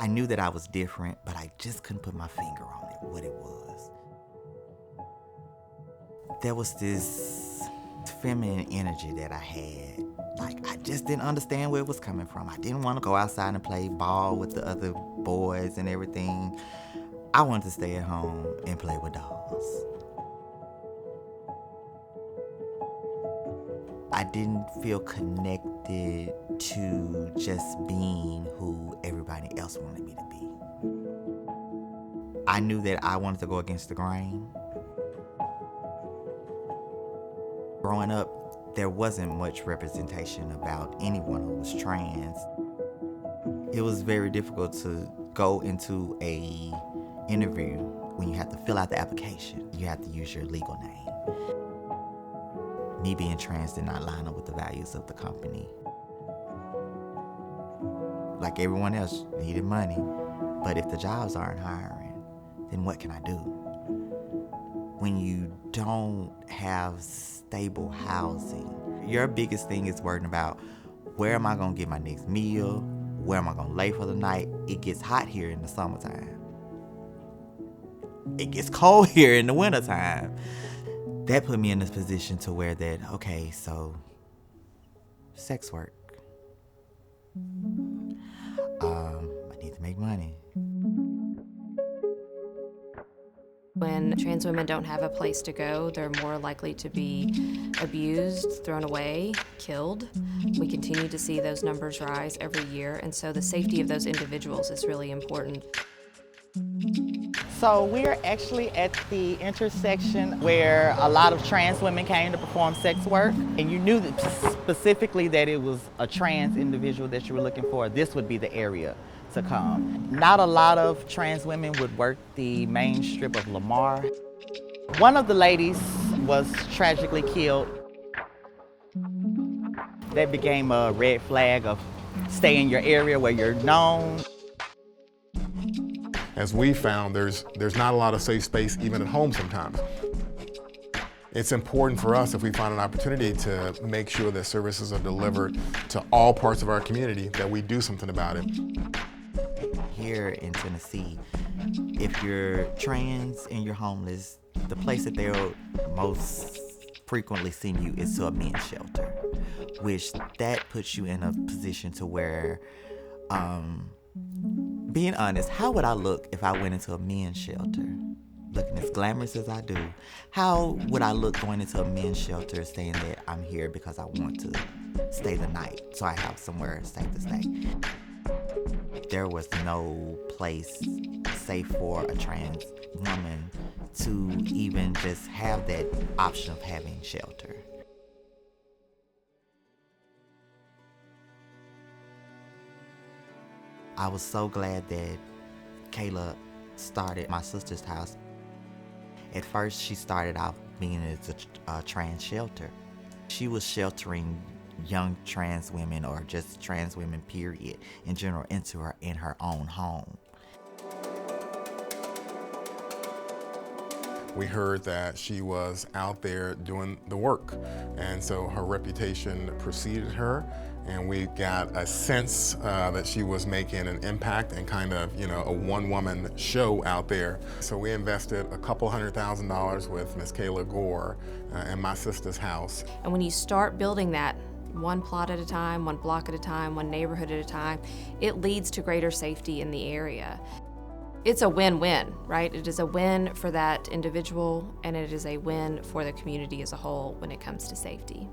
I knew that I was different, but I just couldn't put my finger on it, what it was. There was this feminine energy that I had. Like, I just didn't understand where it was coming from. I didn't want to go outside and play ball with the other boys and everything. I wanted to stay at home and play with dolls. I didn't feel connected to just being who everybody else wanted me to be. I knew that I wanted to go against the grain. Growing up, there wasn't much representation about anyone who was trans. It was very difficult to go into a interview when you have to fill out the application. You have to use your legal name. Me being trans did not line up with the values of the company. Like everyone else, needed money. But if the jobs aren't hiring, then what can I do? When you don't have stable housing, your biggest thing is worrying about where am I gonna get my next meal? Where am I gonna lay for the night? It gets hot here in the summertime. It gets cold here in the wintertime. That put me in this position to where that, okay, so sex work. I need to make money. When trans women don't have a place to go, they're more likely to be abused, thrown away, killed. We continue to see those numbers rise every year, and so the safety of those individuals is really important. So we're actually at the intersection where a lot of trans women came to perform sex work, and you knew that specifically that it was a trans individual that you were looking for. This would be the area to come. Not a lot of trans women would work the main strip of Lamar. One of the ladies was tragically killed. That became a red flag of stay in your area where you're known. As we found, there's not a lot of safe space even at home sometimes. It's important for us, if we find an opportunity, to make sure that services are delivered to all parts of our community, that we do something about it. Here in Tennessee, if you're trans and you're homeless, the place that they'll most frequently send you is to a men's shelter, which that puts you in a position to where, being honest, how would I look if I went into a men's shelter? Looking as glamorous as I do, how would I look going into a men's shelter saying that I'm here because I want to stay the night so I have somewhere safe to stay? There was no place safe for a trans woman to even just have that option of having shelter. I was so glad that Kayla started my sister's house. At first, she started out being as a trans shelter. She was sheltering young trans women, or just trans women period, in general, in her own home. We heard that she was out there doing the work, and so her reputation preceded her, and we got a sense that she was making an impact and kind of, a one-woman show out there. So we invested a couple $100,000 with Miss Kayla Gore in my sister's house. And when you start building that, one plot at a time, one block at a time, one neighborhood at a time, it leads to greater safety in the area. It's a win-win, right? It is a win for that individual, and it is a win for the community as a whole when it comes to safety.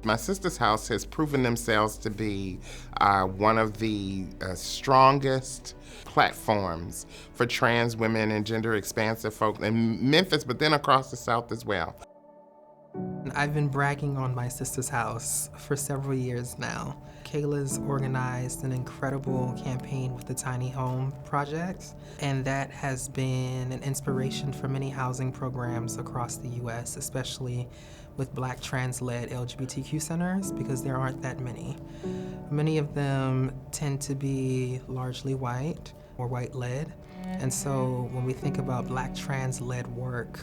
My sister's house has proven themselves to be one of the strongest platforms for trans women and gender expansive folk in Memphis, but then across the South as well. I've been bragging on my sister's house for several years now. Kayla's organized an incredible campaign with the Tiny Home Project, and that has been an inspiration for many housing programs across the U.S., especially with Black trans-led LGBTQ centers, because there aren't that many. Many of them tend to be largely white or white-led, and so when we think about Black trans-led work,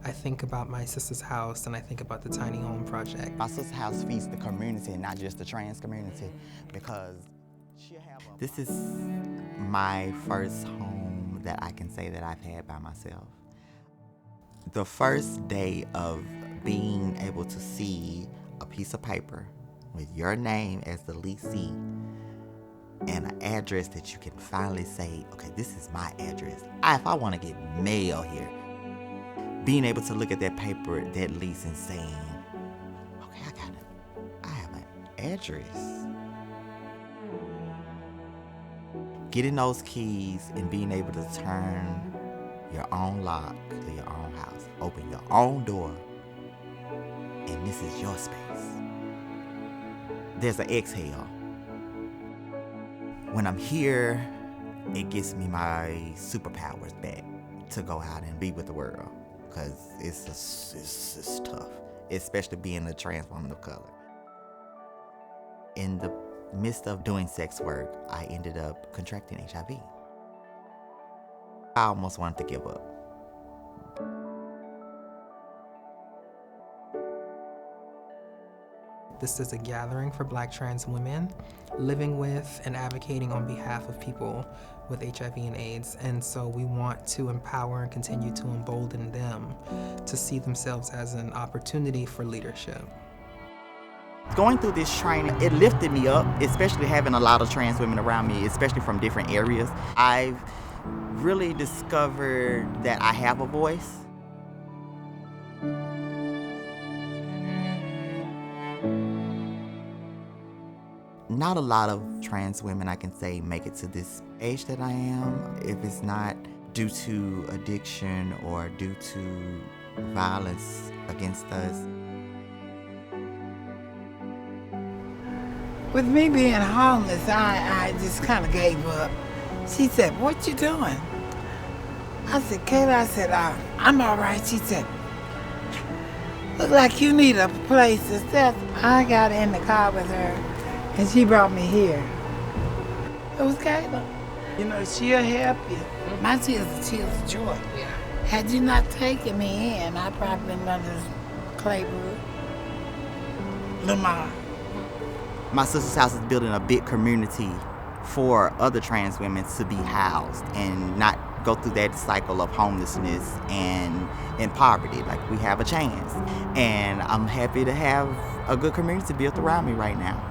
I think about my sister's house and I think about the Tiny Home Project. My sister's house feeds the community, not just the trans community, because This is my first home that I can say that I've had by myself. The first day of being able to see a piece of paper with your name as the leasee and an address that you can finally say, okay, this is my address. If I want to get mail here, being able to look at that paper, that lease, and saying, okay, I have an address. Getting those keys and being able to turn your own lock to your own house, open your own door, and this is your space. There's an exhale. When I'm here, it gives me my superpowers back to go out and be with the world, because it's tough, especially being a trans woman of color. In the midst of doing sex work, I ended up contracting HIV. I almost wanted to give up. This is a gathering for Black trans women living with and advocating on behalf of people with HIV and AIDS. And so we want to empower and continue to embolden them to see themselves as an opportunity for leadership. Going through this training, it lifted me up, especially having a lot of trans women around me, especially from different areas. I've really discovered that I have a voice. Not a lot of trans women, I can say, make it to this age that I am, if it's not due to addiction or due to violence against us. With me being homeless, I just kind of gave up. She said, "What you doing?" I said, "Kayla," I said, "I'm all right." She said, "Look like you need a place to stay." I got in the car with her, and she brought me here. It was Kayla. You know, she'll help you. My tears are tears of joy. Had you not taken me in, I'd probably been under Claybrook, Lamar. My sister's house is building a big community for other trans women to be housed and not go through that cycle of homelessness and in poverty. Like, we have a chance. And I'm happy to have a good community built around me right now.